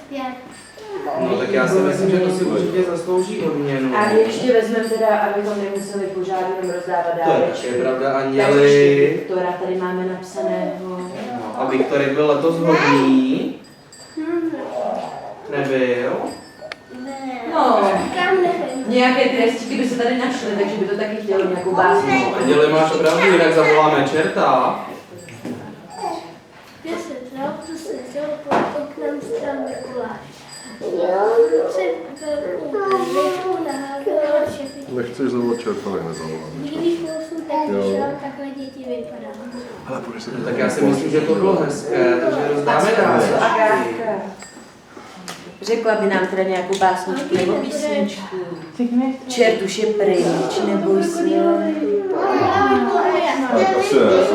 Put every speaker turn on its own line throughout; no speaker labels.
zpět.
No tak já si myslím, že to si určitě zaslouží odměnu.
A ještě vezmeme teda, abychom nemuseli pořád jenom rozdávat
To je
dárečky.
také pravda,
Tak
Anděli.
ještě Viktora tady máme napsaného.
No, a Viktorek byl letos hodný? Nebyl?
No,
Říkám, nevím.
nějaké ty restičky by se tady našly, takže by to taky chtělo nějakou básničku.
No, Anděli, máš pravdu, jinak zavoláme čerta.
Kde se vzal, to se vzal pod oknem stran Mikuláš. Se velkou naházel všechny.
Nechceš zavolat čerta, tak nezavolám.
Bílý kousů taky šel, takhle děti vypadá.
Ale půjdeš se
No, tak já si myslím, že to bylo hezké, takže rozdáme dál.
Agátka. Řekla by nám teda nějakou básničku nebo písničku. Čert už je pryč, neboj se.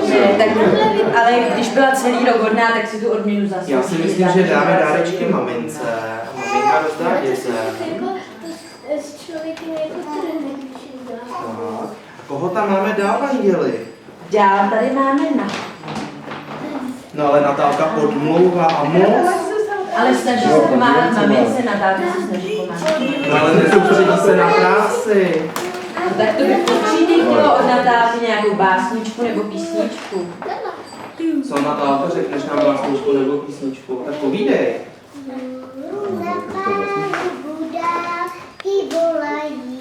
Ne, tak, ale když byla celý rok hodná, tak si tu odměnu zaslouží.
Já si myslím, že dáme dárečky mamince. Maminka rozdá dětem.
S člověkem jako trnek, když jim dá.
Tak. A koho tam máme dál, Anděli?
Dál tady máme na.
No ale Natálka odmlouvá a moc.
Ale snaží se pomáhat mamince, Natálka se snaží pomáhat.
No ale nesoustředí se na práci.
No, tak to by určitě chtělo od Natálky nějakou básničku nebo písničku.
Co Natálka, řekneš nám básničku nebo písničku? Tak povídej.
Na pánu budáky volají,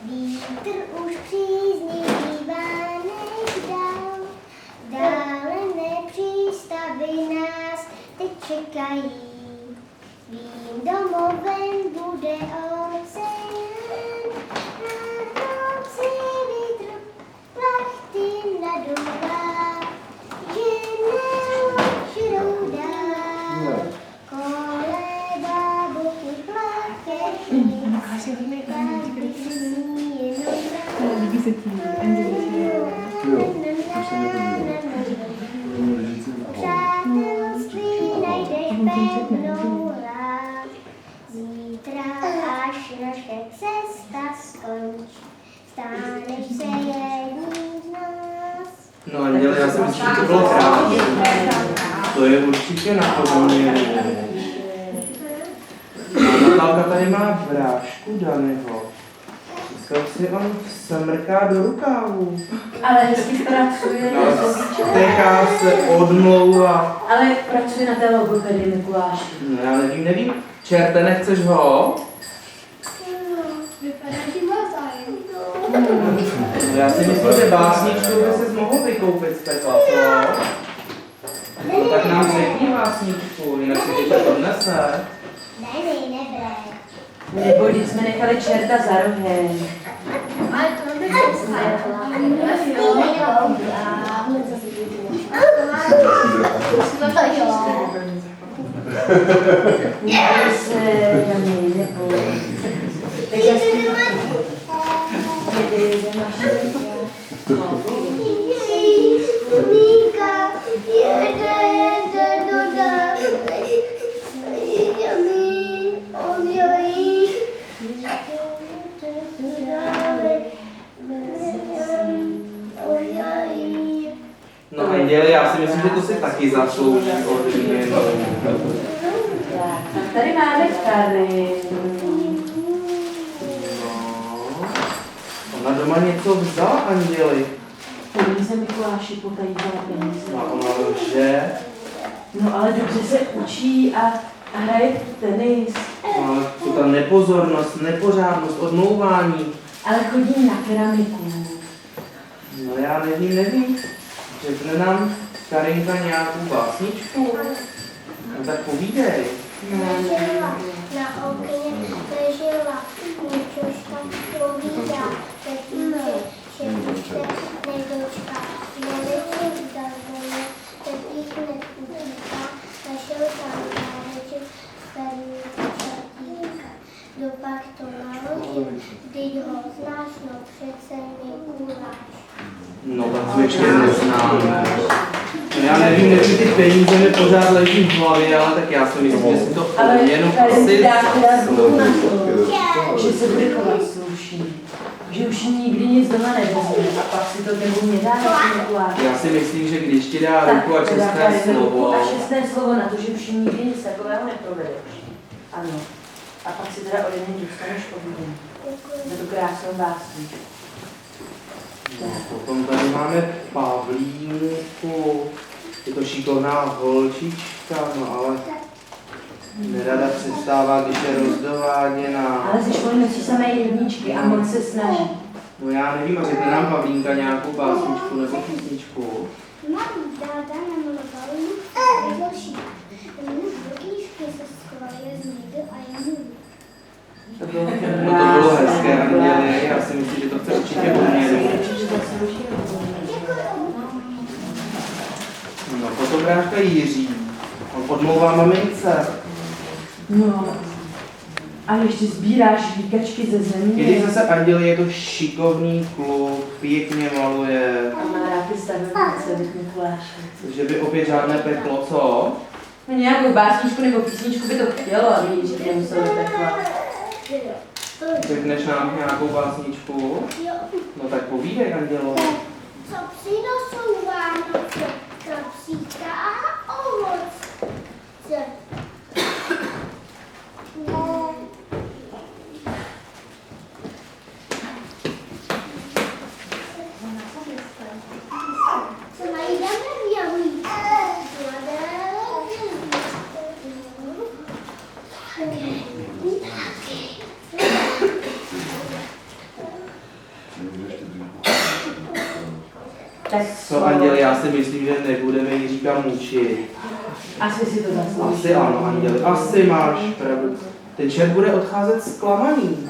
vítr už příznivá nezdál. Dále nepřístavy nás teď čekají, svým domovem bude oceán. Na noci vítr plachty naduvá, že neučirou dál. Koleda boky plachetní, každý sní přátelství najdeš pevnou láž. Zítra, až naše cesta skončí, staneš se jedním z nás.
No Anděli, já si myslím, že to bylo krásné. To je určitě na podobně. A Natálka tady má brášku Danyho. Dneska si on smrká do rukávu.
Ale hezky pracuje.
Techá se, odmlouvá.
Ale pracuje na té logopedii Mikuláši.
No já nevím. Čerte, nechceš ho?
Vypadá, že má zájem.
No, já si myslím, že básničku by se mohl vykoupit z pekla, co? No tak nám řekni básničku, jinak si tě to odnese.
Nebré.
Nebo když jsme nechali čerta za rohem.
Ale to by se stalo.
Neboj se, Jany, neboj. Tak já si
Mínka jede do dále, on jojí,
No Anděli, já si myslím, že to si taky zaslouží odměnu.
tak, tady máme Karin.
Ona doma něco vzala, Anděli.
Peníze Mikuláši potají za peníze.
A ona lže.
No ale dobře se učí a hraje tenis.
No, ale to ta nepozornost, nepořádnost, odmlouvání.
Ale chodí na keramiku.
No já nevím. Řekne nám Karinka nějakou básničku? No tak povídej.
Na okně ležela, ničož tam povídá, teplíče, že se nedočká, velice vzdaluje, teplík neutíká, našel tam dáreček, starý čertíka. Dopak to naložil, vždyť ho znáš, no přece Mikuláš.
No tak to ještě neznáme. No, já nevím, jestli ty peníze mi pořád leží v hlavě, ale tak já si myslím, že si to
Ale
jenom
Karin
asi...
dá teda důvod na to, že se bude chovat slušně. že už nikdy nic doma nevezme a pak si to nebo mě dá Mikuláš.
Já si myslím, že když ti dá ruku a čestné slovo.
A čestné slovo na to, že už nikdy nic takového neprovedeš. Ano. A pak si teda ode mě dostaneš povídení. Za tu krásnou básničku.
Potom tady máme Pavlínku. Je to šikovná holčička, no ale nerada přestává, když je rozdováděná.
Ale ze školy nosí samé jedničky a moc se snaží.
No já nevím, a řekne nám Pavlínka nějakou básničku nebo písničku.
Mám dáda namaloval další. Knížky se skvěle změnil a jen
To bylo
No to bylo hezké, Anděli, já si myslím, že to chce určitě umět. No fotográfka Jiří, on podmlouvá mamince.
No. A ještě sbíráš výkačky ze země.
Když zase Anděli je to šikovný kluk, pěkně maluje.
A má rád ty stavebnice od Mikuláše.
Že by opět žádné peklo, co?
No nějakou básničku nebo písničku by to chtělo, aby jí že nemuselo do pekla.
Řekneš nám nějakou básničku?
Jo.
No tak povídej, Andělo.
Co přinosou Vánoce, kapříka a ovoce. Co najdeme v jablíčku?
Tak
Co, Anděli, já si myslím, že nebudeme Jiříka mučit.
asi si to zaslouží.
Asi ano, Anděli, asi máš pravdu. Ten čert bude odcházet zklamaný.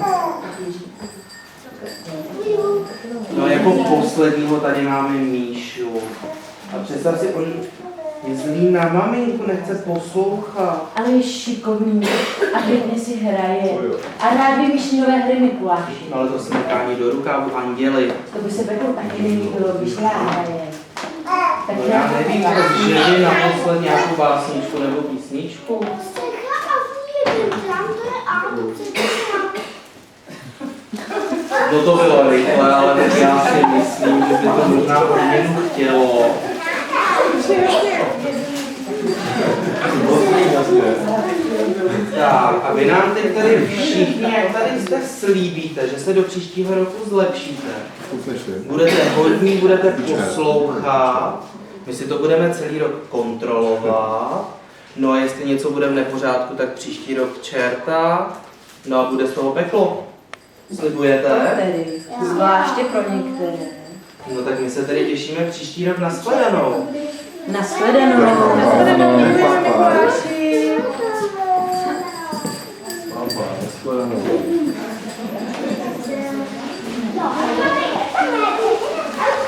No jako posledního tady máme Míšu. A představ si, on je zlý na maminku, nechce poslouchat.
Ale je šikovný a pěkně si hraje. A rád vymýšlí nové hry Mikuláši.
No ale to smykání do rukávu, Anděli.
To by se peklo taky nelíbilo, když rád hraje. Tak
No já nevím, že by naposled nějakou básničku nebo písničku.
Střecha a v jeden tam, to je A.
No to bylo rychle, ale tak já si myslím, že by to možná od něj chtělo. Tak, a vy nám teď tady všichni, jak tady jste, slíbíte, že se do příštího roku zlepšíte. Budete hodní, budete poslouchat, my si to budeme celý rok kontrolovat, no a jestli něco bude v nepořádku, tak příští rok čerta, no a bude z toho peklo. Slibujete?
tedy, zvláště pro některé.
No tak my se tady těšíme příští rok na shledanou.
Nashledanou.
Papa, nashledanou.